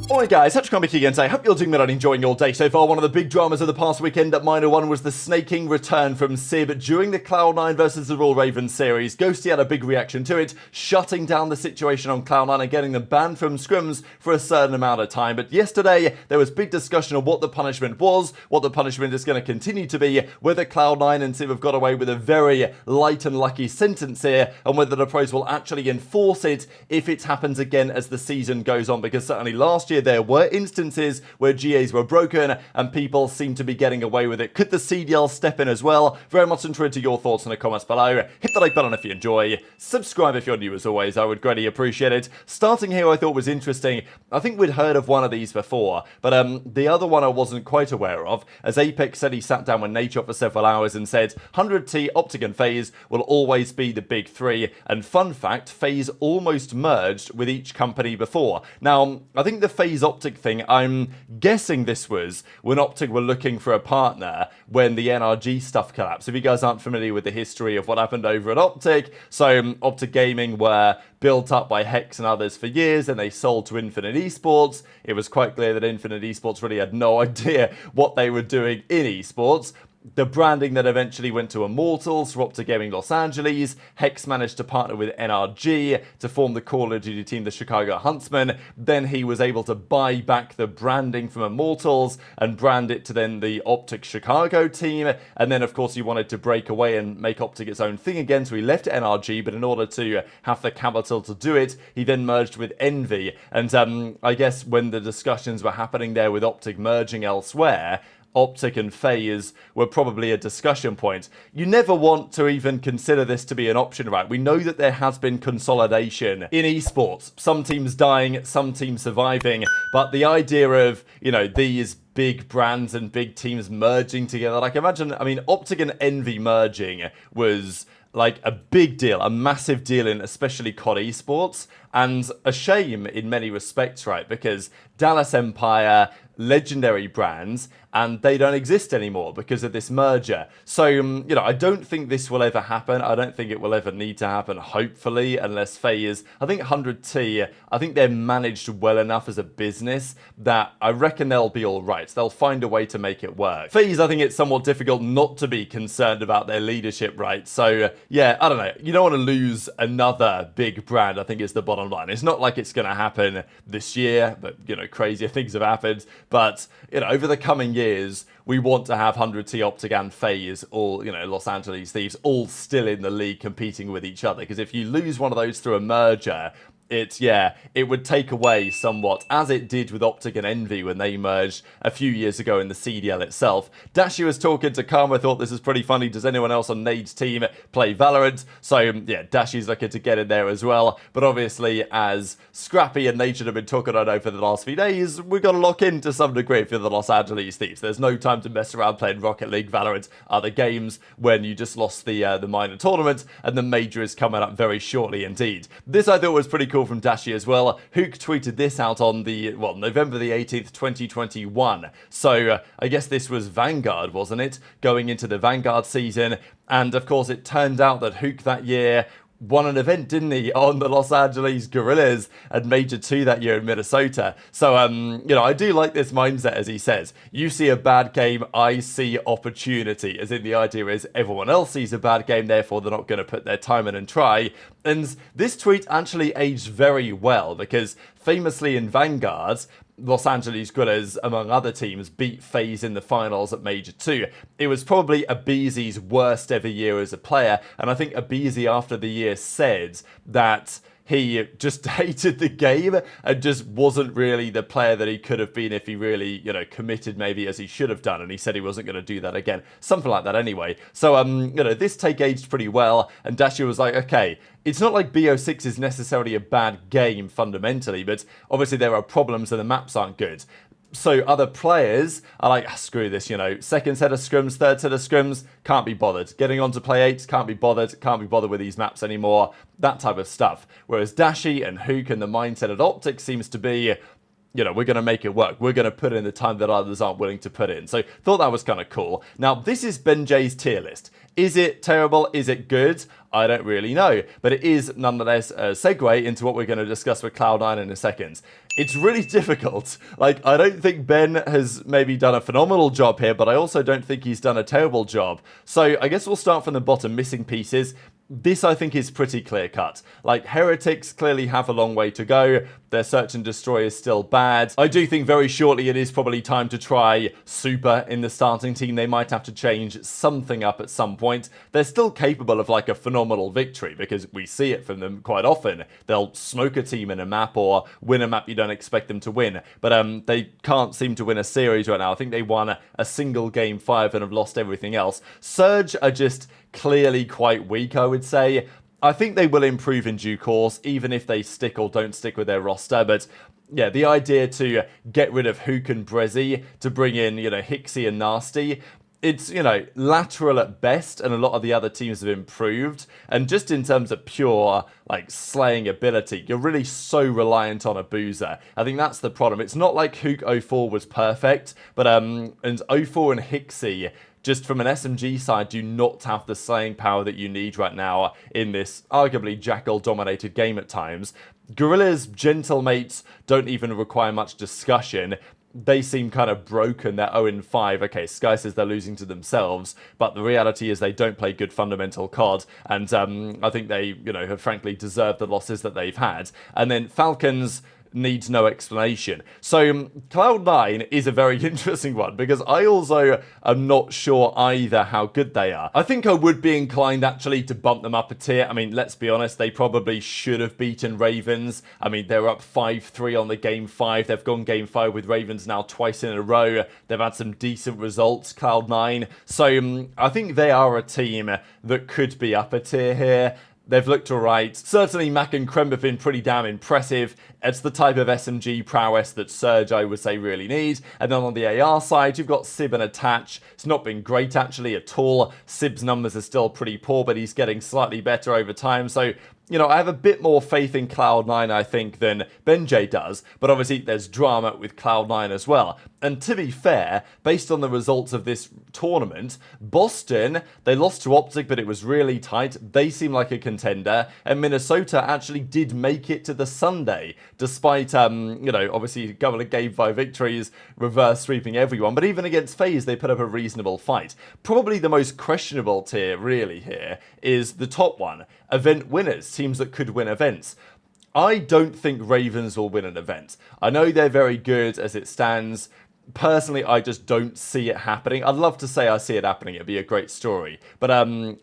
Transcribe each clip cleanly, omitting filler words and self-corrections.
Alright guys, Kremp again today. Hope you're doing well and enjoying your day so far. One of the big dramas of the past weekend at Minor 1 was the snaking return from Simp during the Cloud9 versus the Royal Ravens series. Ghosty had a big reaction to it, shutting down the situation on Cloud9 and getting them banned from scrims for a certain amount of time. But yesterday, there was big discussion on what the punishment was, what the punishment is going to continue to be, whether Cloud9 and Simp have got away with a very light and lucky sentence here, and whether the pros will actually enforce it if it happens again as the season goes on. Because certainly last year, there were instances where GAs were broken and people seem to be getting away with it. Could the CDL step in as well? Very much interested to your thoughts in the comments below. Hit the like button if you enjoy. Subscribe if you're new as always. I would greatly appreciate it. Starting here I thought was interesting. I think we'd heard of one of these before, but the other one I wasn't quite aware of, as Apex said he sat down with Nature for several hours and said 100T, OpTic and FaZe will always be the big three. And fun fact, FaZe almost merged with each company before. Now, I think the FaZe OpTic thing, I'm guessing this was when OpTic were looking for a partner when the NRG stuff collapsed. If you guys aren't familiar with the history of what happened over at OpTic, so OpTic Gaming were built up by Hex and others for years, and they sold to Infinite Esports. It was quite clear that Infinite Esports really had no idea what they were doing in esports. The branding that eventually went to Immortals for OpTic Gaming Los Angeles. Hex managed to partner with NRG to form the Call of Duty team, the Chicago Huntsmen. Then he was able to buy back the branding from Immortals and brand it to then the OpTic Chicago team. And then, of course, he wanted to break away and make OpTic its own thing again, so he left NRG. But in order to have the capital to do it, he then merged with Envy. And I guess when the discussions were happening there with OpTic merging elsewhere, OpTic and FaZe were probably a discussion point. You never want to even consider this to be an option, right? We know that there has been consolidation in esports. Some teams dying, some teams surviving. But the idea of, you know, these big brands and big teams merging together, like imagine, I mean, OpTic and Envy merging was like a big deal, a massive deal in especially COD esports, and a shame in many respects, right? Because Dallas Empire, legendary brands, and they don't exist anymore because of this merger. So, you know, I don't think this will ever happen. I don't think it will ever need to happen, hopefully, unless FaZe, I think 100T, I think they're managed well enough as a business that I reckon they'll be all right. They'll find a way to make it work. FaZe, I think it's somewhat difficult not to be concerned about their leadership, right? So, yeah, I don't know. You don't want to lose another big brand, I think is the bottom line. It's not like it's going to happen this year, but, you know, crazier things have happened. But, you know, over the coming years, we want to have 100T, OpTic and FaZe, all, you know, Los Angeles Thieves, all still in the league competing with each other. Because if you lose one of those through a merger, it would take away somewhat, as it did with OpTic and Envy when they merged a few years ago in the CDL itself. Dashy was talking to Karma, thought this is pretty funny. Does anyone else on Nade's team play Valorant? So, yeah, Dashy's looking to get in there as well. But obviously, as Scrappy and Nation have been talking about over the last few days, we've got to lock in to some degree for the Los Angeles Thieves. There's no time to mess around playing Rocket League, Valorant, other games when you just lost the minor tournament, and the major is coming up very shortly indeed. This I thought was pretty cool from Dashy as well. Huke tweeted this out on the, well, November the 18th, 2021. So I guess this was Vanguard, wasn't it? Going into the Vanguard season. And of course, it turned out that Huke that year won an event, didn't he, on the Los Angeles Gorillas and Major 2 that year in Minnesota. So, you know, I do like this mindset, as he says. You see a bad game, I see opportunity. As in, the idea is everyone else sees a bad game, therefore they're not going to put their time in and try. And this tweet actually aged very well, because famously in Vanguard, Los Angeles Gorillas, among other teams, beat FaZe in the finals at Major 2. It was probably aBeZy's worst ever year as a player, and I think aBeZy after the year said that he just hated the game and just wasn't really the player that he could have been if he really, you know, committed maybe as he should have done. And he said he wasn't going to do that again. Something like that anyway. So, you know, this take aged pretty well. And Dashy was like, okay, it's not like BO6 is necessarily a bad game fundamentally, but obviously there are problems and the maps aren't good. So other players are like, screw this, you know, second set of scrims, third set of scrims, can't be bothered. Getting on to play 8, can't be bothered with these maps anymore, that type of stuff. Whereas Dashy and Huke and the mindset at OpTic seems to be, you know, we're going to make it work. We're going to put in the time that others aren't willing to put in. So thought that was kind of cool. Now, this is aBeZy's tier list. Is it terrible? Is it good? I don't really know. But it is nonetheless a segue into what we're going to discuss with Cloud9 in a second. It's really difficult. Like, I don't think Ben has maybe done a phenomenal job here, but I also don't think he's done a terrible job. So I guess we'll start from the bottom, missing pieces. This, I think, is pretty clear-cut. Like, Heretics clearly have a long way to go. Their search and destroy is still bad. I do think very shortly it is probably time to try Super in the starting team. They might have to change something up at some point. They're still capable of, like, a phenomenal victory because we see it from them quite often. They'll smoke a team in a map or win a map you don't expect them to win. But they can't seem to win a series right now. I think they won a single game 5 and have lost everything else. Surge are just clearly quite weak, I would say. I think they will improve in due course, even if they stick or don't stick with their roster. But yeah, the idea to get rid of Huke and aBeZy to bring in, you know, Hicksy and Nastie, it's, you know, lateral at best, and a lot of the other teams have improved. And just in terms of pure, like, slaying ability, you're really so reliant on Abuzah. I think that's the problem. It's not like Huke 04 was perfect, but and 04 and Hicksy, just from an SMG side, do not have the slaying power that you need right now in this arguably Jackal-dominated game at times. Gorilla's gentle mates don't even require much discussion. They seem kind of broken. They're 0-5. Okay, Skyz says they're losing to themselves, but the reality is they don't play good fundamental COD, and I think they, you know, have frankly deserved the losses that they've had. And then Falcons needs no explanation. So Cloud9 is a very interesting one because I also am not sure either how good they are. I think I would be inclined actually to bump them up a tier. I mean, let's be honest, they probably should have beaten Ravens. I mean, they're up 5-3 on the game 5. They've gone game 5 with Ravens now twice in a row. They've had some decent results, Cloud9. So I think they are a team that could be up a tier here. They've looked alright. Certainly Mack and Kremp have been pretty damn impressive. It's the type of SMG prowess that Surge, I would say, really need. And then on the AR side, you've got Sib and Attach. It's not been great, actually, at all. Sib's numbers are still pretty poor, but he's getting slightly better over time. So, you know, I have a bit more faith in Cloud9, I think, than aBeZy does. But obviously, there's drama with Cloud9 as well. And to be fair, based on the results of this tournament, Boston, they lost to OpTic, but it was really tight. They seem like a contender. And Minnesota actually did make it to the Sunday, despite, you know, obviously a couple of game 5 victories, reverse sweeping everyone. But even against FaZe, they put up a reasonable fight. Probably the most questionable tier, really, here is the top one. Event winners, teams that could win events. I don't think Ravens will win an event. I know they're very good as it stands. Personally, I just don't see it happening. I'd love to say I see it happening. It'd be a great story. But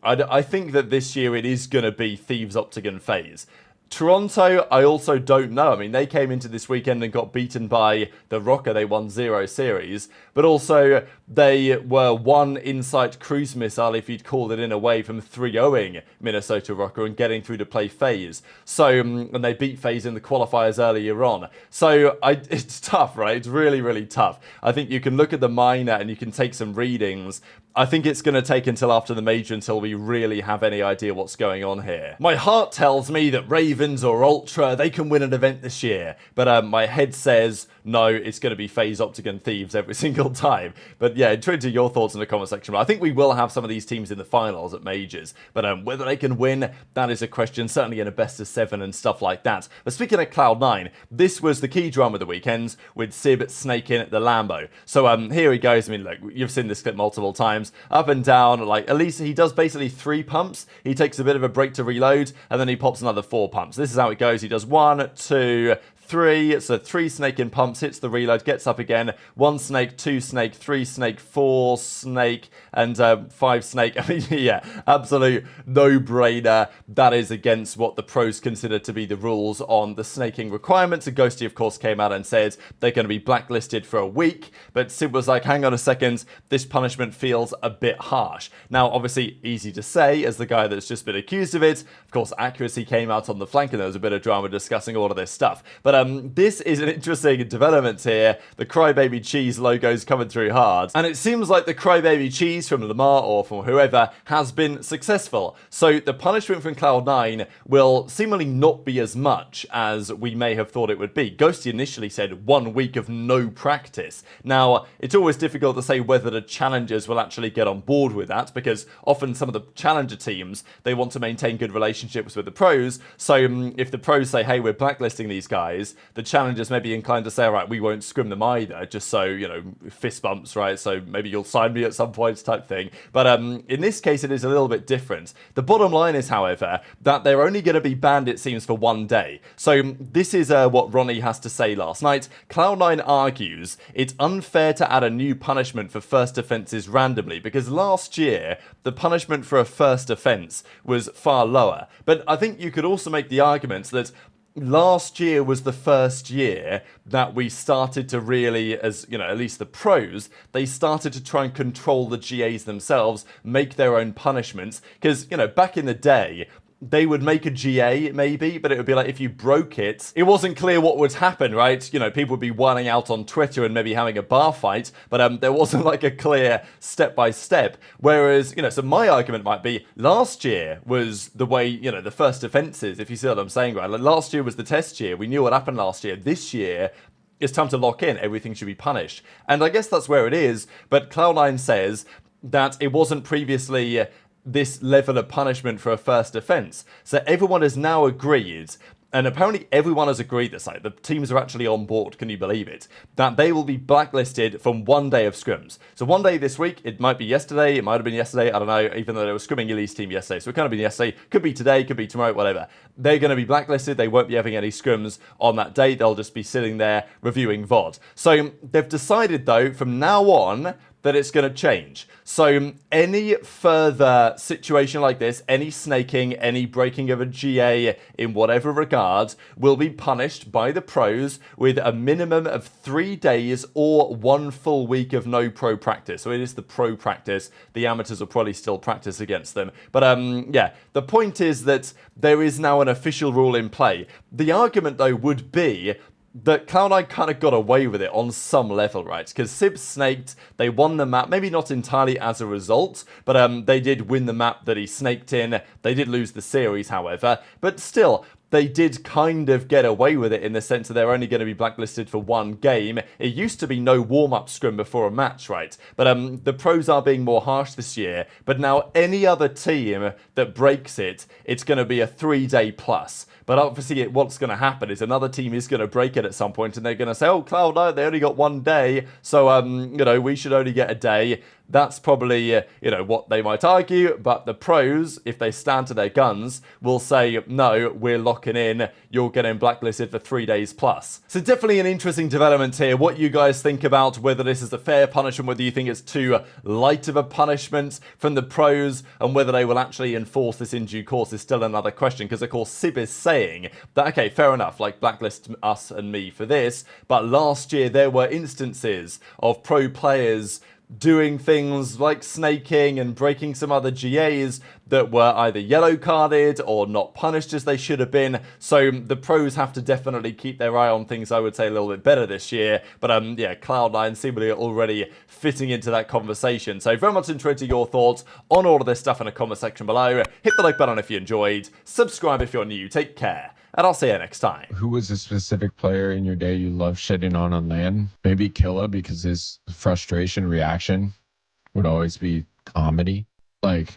I think that this year it is going to be Thieves, OpTic and FaZe. Toronto, I also don't know. I mean, they came into this weekend and got beaten by the Rocker. They won 0 series. But also, they were 1 Insight cruise missile, if you'd call it in, away from 3-0ing Minnesota Rocker and getting through to play FaZe. So, and they beat FaZe in the qualifiers earlier on. So, it's tough, right? It's really, really tough. I think you can look at the minor and you can take some readings. I think it's going to take until after the major until we really have any idea what's going on here. My heart tells me that Ravens or Ultra, they can win an event this year. But my head says, no, it's going to be FaZe, OpTic and Thieves every single time. But yeah, intrigued to your thoughts in the comment section. But I think we will have some of these teams in the finals at majors. But whether they can win, that is a question, certainly in a best of 7 and stuff like that. But speaking of Cloud9, this was the key drama of the weekends with Sib snaking the Lambo. So here he goes. I mean, look, you've seen this clip multiple times. Up and down, like, at least he does basically 3 pumps. He takes a bit of a break to reload, and then he pops another 4 pumps. This is how it goes. He does 1, 2, 3, so 3 snake in pumps, hits the reload, gets up again, 1 snake, 2 snake, 3 snake, 4 snake, and 5 snake. I mean, yeah, absolute no-brainer. That is against what the pros consider to be the rules on the snaking requirements. And Ghosty, of course, came out and said they're going to be blacklisted for a week, but Sid was like, hang on a second, this punishment feels a bit harsh. Now, obviously, easy to say, as the guy that's just been accused of it. Of course, Accuracy came out on the flank, and there was a bit of drama discussing all of this stuff. But this is an interesting development here. The Crybaby Cheese logo's coming through hard. And it seems like the Crybaby Cheese from Lamar or from whoever has been successful. So the punishment from Cloud9 will seemingly not be as much as we may have thought it would be. Ghosty initially said 1 week of no practice. Now, it's always difficult to say whether the challengers will actually get on board with that, because often some of the challenger teams, they want to maintain good relationships with the pros. So if the pros say, hey, we're blacklisting these guys, the challengers may be inclined to say, all right, we won't scrim them either, just so, you know, fist bumps, right? So maybe you'll sign me at some point type thing. But in this case, it is a little bit different. The bottom line is, however, that they're only going to be banned, it seems, for 1 day. So this is what Ronnie has to say last night. Cloud9 argues it's unfair to add a new punishment for first offences randomly, because last year, the punishment for a first offence was far lower. But I think you could also make the argument that last year was the first year that we started to really, as you know, at least the pros, they started to try and control the GAs themselves, make their own punishments. Because, you know, back in the day, they would make a GA, maybe, but it would be like if you broke it, it wasn't clear what would happen, right? You know, people would be whining out on Twitter and maybe having a bar fight, but there wasn't like a clear step-by-step. Whereas, you know, so my argument might be last year was the way, you know, the first offences, if you see what I'm saying, right? Like last year was the test year. We knew what happened last year. This year, it's time to lock in. Everything should be punished. And I guess that's where it is, but Cloud9 says that it wasn't previously this level of punishment for a first offence. So everyone has now agreed, and apparently everyone has agreed this, like the teams are actually on board, can you believe it, that they will be blacklisted from 1 day of scrims. So 1 day this week, it might be yesterday, it might have been yesterday, I don't know, even though they were scrimming Elise team yesterday, so it could have been yesterday, could be today, could be tomorrow, whatever. They're going to be blacklisted, they won't be having any scrims on that day, they'll just be sitting there reviewing VOD. So they've decided though, from now on, that it's going to change. So any further situation like this, any snaking, any breaking of a GA in whatever regard, will be punished by the pros with a minimum of 3 days or 1 full week of no pro practice. So it is the pro practice. The amateurs will probably still practice against them. But yeah, the point is that there is now an official rule in play. The argument though would be that Cloud9 kind of got away with it on some level, right? Because Simp snaked, they won the map, maybe not entirely as a result, but they did win the map that he snaked in. They did lose the series, however, but still, they did kind of get away with it in the sense that they're only going to be blacklisted for 1 game. It used to be no warm-up scrim before a match, right? But the pros are being more harsh this year, but now any other team that breaks it, it's going to be a 3-day plus. But obviously what's going to happen is another team is going to break it at some point and they're going to say, oh, Cloud9, they only got 1 day, so, you know, we should only get a day. That's probably, you know, what they might argue, but the pros, if they stand to their guns, will say, no, we're locking in, you're getting blacklisted for 3 days plus. So definitely an interesting development here. What you guys think about whether this is a fair punishment, whether you think it's too light of a punishment from the pros, and whether they will actually enforce this in due course is still another question, because of course Sib is saying that, okay, fair enough, like blacklist us and me for this, but last year there were instances of pro players doing things like snaking and breaking some other GAs that were either yellow carded or not punished as they should have been. So the pros have to definitely keep their eye on things, I would say, a little bit better this year. But yeah, Cloud9 seemingly already fitting into that conversation. So very much interested your thoughts on all of this stuff in the comment section below. Hit the like button if you enjoyed. Subscribe if you're new. Take care. And I'll see you next time. Who was a specific player in your day you love shitting on LAN? Maybe Killa, because his frustration reaction would always be comedy. Like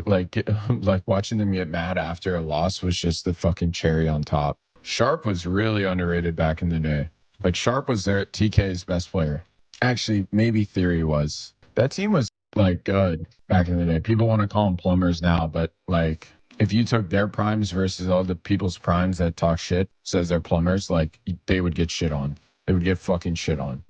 watching them get mad after a loss was just the fucking cherry on top. Sharp was really underrated back in the day. Like Sharp was their TK's best player. Actually, maybe Theory was. That team was like good back in the day. People want to call them plumbers now, but like if you took their primes versus all the people's primes that talk shit, says they're plumbers, like they would get shit on. They would get fucking shit on.